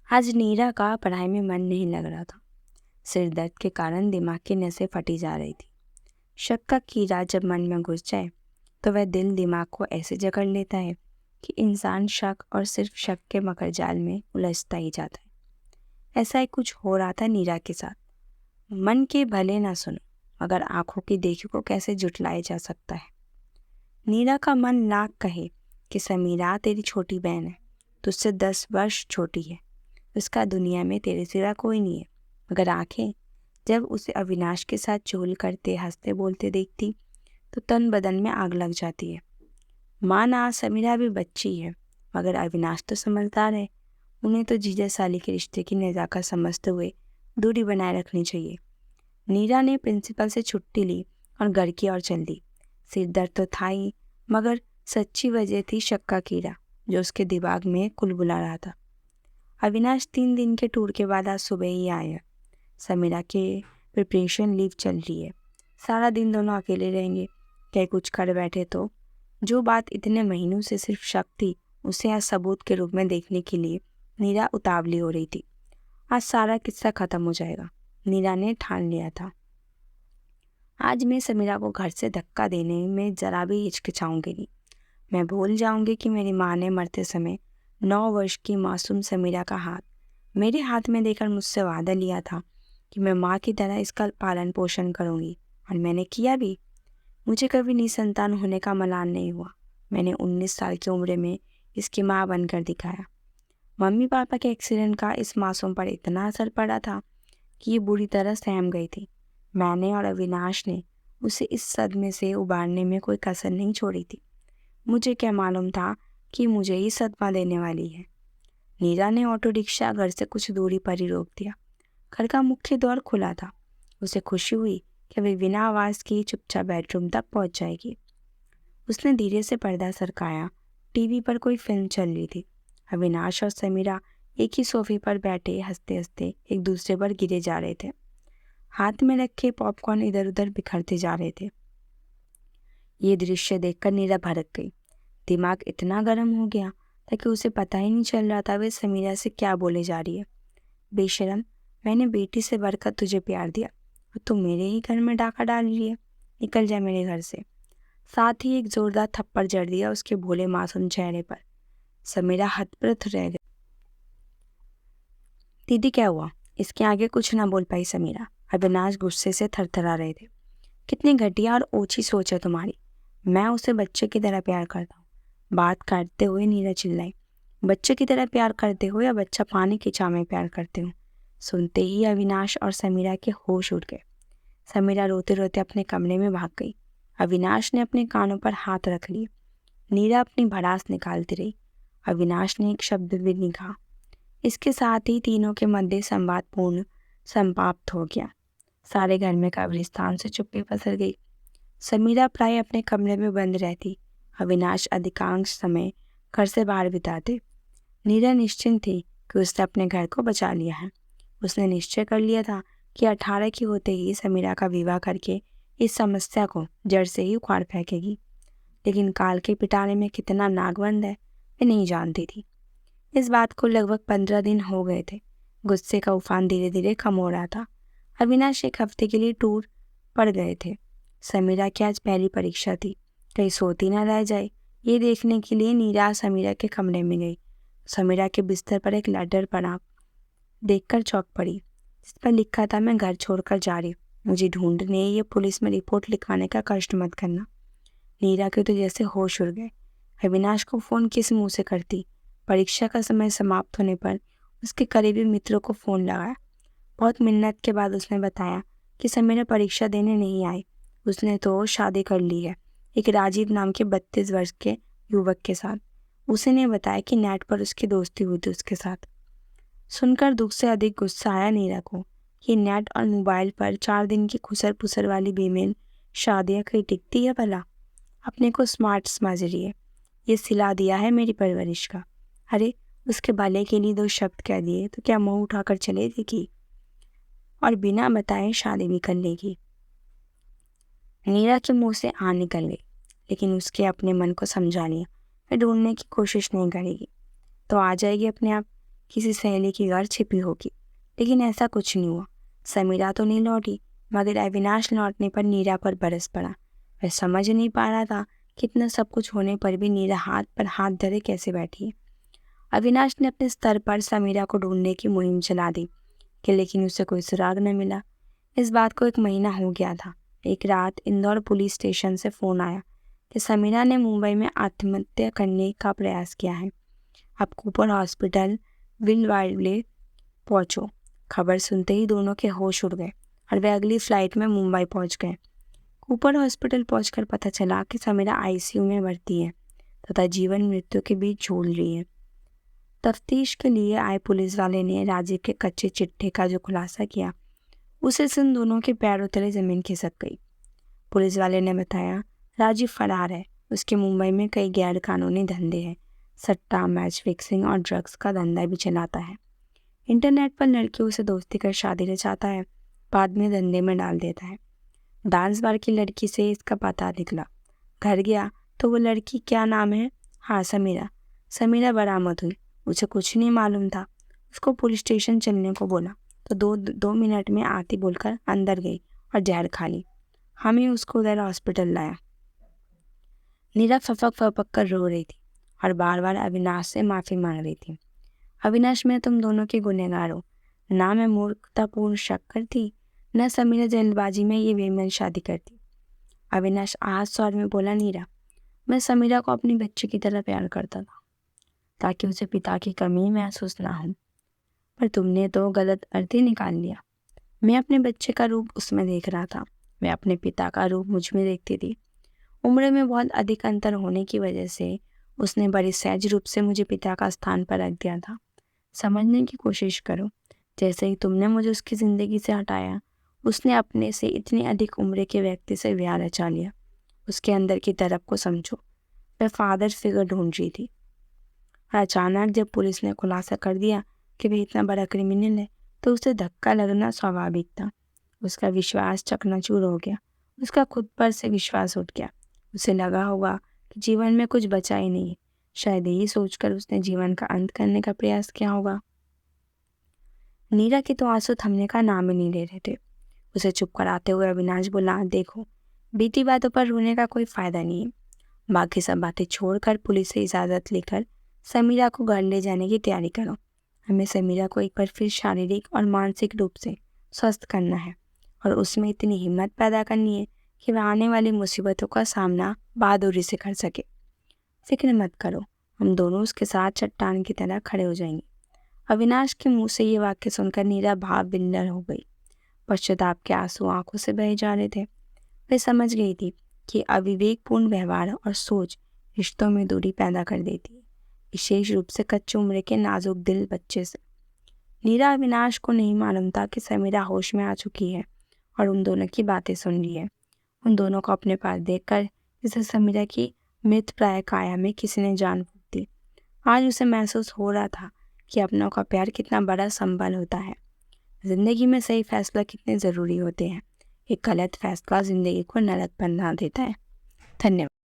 आज नीरा का पढ़ाई में मन नहीं लग रहा था। सिर दर्द के कारण दिमाग की नसें फटी जा रही थी। शक का कीड़ा जब मन में घुस जाए तो वह दिल दिमाग को ऐसे जकड़ लेता है कि इंसान शक और सिर्फ शक के मकड़जाल में उलझता ही जाता है। ऐसा ही कुछ हो रहा था नीरा के साथ। मन के भले ना सुनो, मगर आंखों की देखी को कैसे जुटलाया जा सकता है। नीरा का मन लाख कहे कि समीरा तेरी छोटी बहन है, तुझसे 10 वर्ष छोटी है, उसका दुनिया में तेरे सिवा कोई नहीं है। मगर आंखें जब उसे अविनाश के साथ चुगल करते हंसते बोलते देखती तो तन बदन में आग लग जाती है। माना समीरा भी बच्ची है, मगर अविनाश तो समझदार है। उन्हें तो जीजा साली के रिश्ते की नज़ाकत समझते हुए दूरी बनाए रखनी चाहिए। नीरा ने प्रिंसिपल से छुट्टी ली और घर की ओर चल दी। सिर दर्द तो था ही, मगर सच्ची वजह थी शक का कीड़ा जो उसके दिमाग में कुलबुला रहा था। अविनाश 3 दिन के टूर के बाद आज सुबह ही आया। समीरा के प्रिपरेशन लीव चल रही है। सारा दिन दोनों अकेले रहेंगे। क्या कुछ कर बैठे तो जो बात इतने महीनों से सिर्फ शक थी, उसे आज सबूत के रूप में देखने के लिए नीरा उतावली हो रही थी। आज सारा किस्सा खत्म हो जाएगा, नीरा ने ठान लिया था। आज मैं समीरा को घर से धक्का देने में जरा भी हिचकिचाऊंगी नहीं। मैं भूल जाऊंगी कि मेरी माँ ने मरते समय 9 वर्ष की मासूम समीरा का हाथ मेरे हाथ में देकर मुझसे वादा लिया था कि मैं माँ की तरह इसका पालन पोषण करूंगी, और मैंने किया भी। मुझे कभी निसंतान होने का मलाल नहीं हुआ। मैंने 19 साल की उम्र में इसकी माँ बनकर दिखाया। मम्मी पापा के एक्सीडेंट का इस मासूम पर इतना असर पड़ा था कि ये बुरी तरह सहम गई थी। मैंने और अविनाश ने उसे इस सदमे से उबारने में कोई कसर नहीं छोड़ी थी। मुझे क्या मालूम था कि मुझे ही सदमा देने वाली है। नीरा ने ऑटो रिक्शा घर से कुछ दूरी पर ही रोक दिया। घर का मुख्य द्वार खुला था। उसे खुशी हुई कि वे बिना आवाज़ की चुपचाप बेडरूम तक पहुंच जाएगी। उसने धीरे से पर्दा सरकाया। टीवी पर कोई फिल्म चल रही थी। अविनाश और समीरा एक ही सोफे पर बैठे हंसते हंसते एक दूसरे पर गिरे जा रहे थे। हाथ में रखे पॉपकॉर्न इधर उधर बिखरते जा रहे थे। ये दृश्य देखकर नीरा भड़क गई। दिमाग इतना गर्म हो गया था कि उसे पता ही नहीं चल रहा था वे समीरा से क्या बोले जा रही है। बेशरम, मैंने बेटी से बढ़कर तुझे प्यार दिया और तू मेरे ही घर में डाका डाल रही है। निकल जा मेरे घर से। साथ ही एक जोरदार थप्पड़ जड़ दिया उसके भोले मासूम चेहरे पर। समीरा हतप्रभ रह गई। दीदी क्या हुआ? इसके आगे कुछ ना बोल पाई समीरा। अविनाश गुस्से से थरथरा रहे थे। कितनी घटिया और ओछी सोच है तुम्हारी। मैं उसे बच्चे की तरह प्यार करता हूँ। बात करते हुए नीरा चिल्लाई। बच्चे की तरह प्यार करते हो या बच्चा पानी की छाव में प्यार करते हो? सुनते ही अविनाश और समीरा के होश उड़ गए। समीरा रोते रोते अपने कमरे में भाग गई। अविनाश ने अपने कानों पर हाथ रख लिए। नीरा अपनी भड़ास निकालती रही। अविनाश ने एक शब्द भी नहीं कहा। इसके साथ ही तीनों के मध्य संवाद पूर्ण समाप्त हो गया। सारे घर में कब्रिस्तान से चुप्पी पसर गई। समीरा प्राय अपने कमरे में बंद रहती। अविनाश अधिकांश समय घर से बाहर बिताते। नीरा निश्चिंत थी कि उसने अपने घर को बचा लिया है। उसने निश्चय कर लिया था कि 18 की होते ही समीरा का विवाह करके इस समस्या को जड़ से ही उखाड़ फेंकेगी। लेकिन काल के पिटारे में कितना नागबंद है वे नहीं जानती थी। इस बात को लगभग 15 दिन हो गए थे। गुस्से का उफान धीरे धीरे कम हो रहा था। अविनाश एक हफ्ते के लिए टूर पड़ गए थे। समीरा की आज पहली परीक्षा थी। कहीं सोती ना रह जाए, ये देखने के लिए नीरा समीरा के कमरे में गई। समीरा के बिस्तर पर एक लेटर पड़ा देखकर चौंक पड़ी, जिस पर लिखा था, मैं घर छोड़कर जा रही हूँ। मुझे ढूंढने या पुलिस में रिपोर्ट लिखवाने का कष्ट मत करना। नीरा के तो जैसे होश उड़ गए। अविनाश को फ़ोन किस मुंह से करती। परीक्षा का समय समाप्त होने पर उसके करीबी मित्रों को फ़ोन लगाया। बहुत मिन्नत के बाद उसने बताया कि समीरा परीक्षा देने नहीं आई। उसने तो शादी कर ली है, एक राजीव नाम के 32 वर्ष के युवक के साथ। उसने बताया कि नेट पर उसकी दोस्ती हुई थी उसके साथ। सुनकर दुख से अधिक गुस्सा आया नीरा को। ये नेट और मोबाइल पर 4 दिन की खुसर पुसर वाली बेमेल शादियाँ कहीं टिकती है भला? अपने को स्मार्ट समझ रही है। ये सिला दिया है मेरी परवरिश का। अरे, उसके भले के लिए 2 शब्द कह दिए तो क्या मुंह उठाकर चले देगी और बिना बताए शादी भी कर लेगी। नीरा के मुंह से आ निकल गई, लेकिन उसके अपने मन को समझा लिया। वह ढूंढने की कोशिश नहीं करेगी तो आ जाएगी अपने आप। किसी सहेली की घर छिपी होगी, लेकिन ऐसा कुछ नहीं हुआ। समीरा तो नहीं लौटी, मगर अविनाश लौटने पर नीरा पर बरस पड़ा। वह समझ नहीं पा रहा था कि इतना सब कुछ होने पर भी नीरा हाथ पर हाथ धरे कैसे बैठी है। अविनाश ने अपने स्तर पर समीरा को ढूंढने की मुहिम चला दी कि लेकिन उसे कोई सुराग न मिला। इस बात को 1 महीना हो गया था। एक रात इंदौर पुलिस स्टेशन से फ़ोन आया कि समीरा ने मुंबई में आत्महत्या करने का प्रयास किया है। अब कूपर हॉस्पिटल विलवाड़े पहुंचो। खबर सुनते ही दोनों के होश उड़ गए और वे अगली फ्लाइट में मुंबई पहुंच गए। कूपर हॉस्पिटल पहुंचकर पता चला कि समीरा आईसीयू में भर्ती है तथा जीवन मृत्यु के बीच झूल रही है। तफ्तीश के लिए आए पुलिस वाले ने राजीव के कच्चे चिट्ठे का जो खुलासा किया, उसे सुन दोनों के पैरों तले जमीन खिसक गई। पुलिस वाले ने बताया, राजीव फरार है। उसके मुंबई में कई गैर कानूनी धंधे हैं। सट्टा, मैच फिक्सिंग और ड्रग्स का धंधा भी चलाता है। इंटरनेट पर लड़कियों से दोस्ती कर शादी रचाता है, बाद में धंधे में डाल देता है। डांस बार की लड़की से इसका पता निकला। घर गया तो वो लड़की, क्या नाम है? हाँ, समीरा। समीरा बरामद हुई। उसे कुछ नहीं मालूम था। उसको पुलिस स्टेशन चलने को बोला तो दो मिनट में आती बोलकर अंदर गई और जहर खा ली। हम ही उसको उधर हॉस्पिटल लाया। नीरा फपक फपक कर रो रही थी और बार बार अविनाश से माफ़ी मांग रही थी। अविनाश, मैं तुम दोनों की गुनहगार हो। ना मैं मूर्खतापूर्ण शक करती, न समीरा जल्दबाजी में ये बेईमान शादी करती। अविनाश आहत स्वर में बोला, नीरा, मैं समीरा को अपनी बच्ची की तरह प्यार करता था ताकि उसे पिता की कमी महसूस ना हो, पर तुमने तो गलत अर्थ ही निकाल लिया। मैं अपने बच्चे का रूप उसमें देख रहा था, मैं अपने पिता का रूप मुझ में देखती थी। उम्र में बहुत अधिक अंतर होने की वजह से उसने बड़ी सहज रूप से मुझे पिता का स्थान पर रख दिया था। समझने की कोशिश करो, जैसे ही तुमने मुझे उसकी ज़िंदगी से हटाया, उसने अपने से इतनी अधिक उम्र के व्यक्ति से ब्याह रचा लिया। उसके अंदर की तरफ को समझो। वह फादर फिगर ढूंढ रही थी और अचानक जब पुलिस ने खुलासा कर दिया कि वह इतना बड़ा क्रिमिनल है, तो उसे धक्का लगना स्वाभाविक था। उसका विश्वास चकनाचूर हो गया। उसका खुद पर से विश्वास उठ गया। उसे लगा होगा कि जीवन में कुछ बचा ही नहीं। शायद यही सोचकर उसने जीवन का अंत करने का प्रयास किया होगा। नीरा के तो आंसू थमने का नाम ही नहीं ले रहे थे। उसे चुप कराते हुए अविनाश बोला, देखो, बीती बातों पर रोने का कोई फायदा नहीं है। बाकी सब बातें छोड़कर पुलिस से इजाज़त लेकर समीरा को घर ले जाने की तैयारी करो। हमें समीरा को एक बार फिर शारीरिक और मानसिक रूप से स्वस्थ करना है और उसमें इतनी हिम्मत पैदा करनी है कि वह आने वाली मुसीबतों का सामना बहादुरी से कर सके। फिक्र मत करो, हम दोनों उसके साथ चट्टान की तरह खड़े हो जाएंगे। अविनाश के मुंह से ये वाक्य सुनकर नीरा भाव विह्वल हो गई। पश्चाताप के आंसू आंखों से बहे जा रहे थे। वे समझ गई थी कि अविवेकपूर्ण व्यवहार और सोच रिश्तों में दूरी पैदा कर देती है, विशेष रूप से कच्ची उम्र के नाजुक दिल बच्चे से। नीरा अविनाश को नहीं मालूम था कि समीरा होश में आ चुकी है और उन दोनों की बातें सुन रही है। उन दोनों को अपने पास देखकर जैसे समीरा की मृत प्राय काया में किसी ने जान फूंक दी। आज उसे महसूस हो रहा था कि अपनों का प्यार कितना बड़ा संबल होता है। जिंदगी में सही फैसला कितने ज़रूरी होते हैं। एक गलत फैसला जिंदगी को नरक बना देता है। धन्यवाद।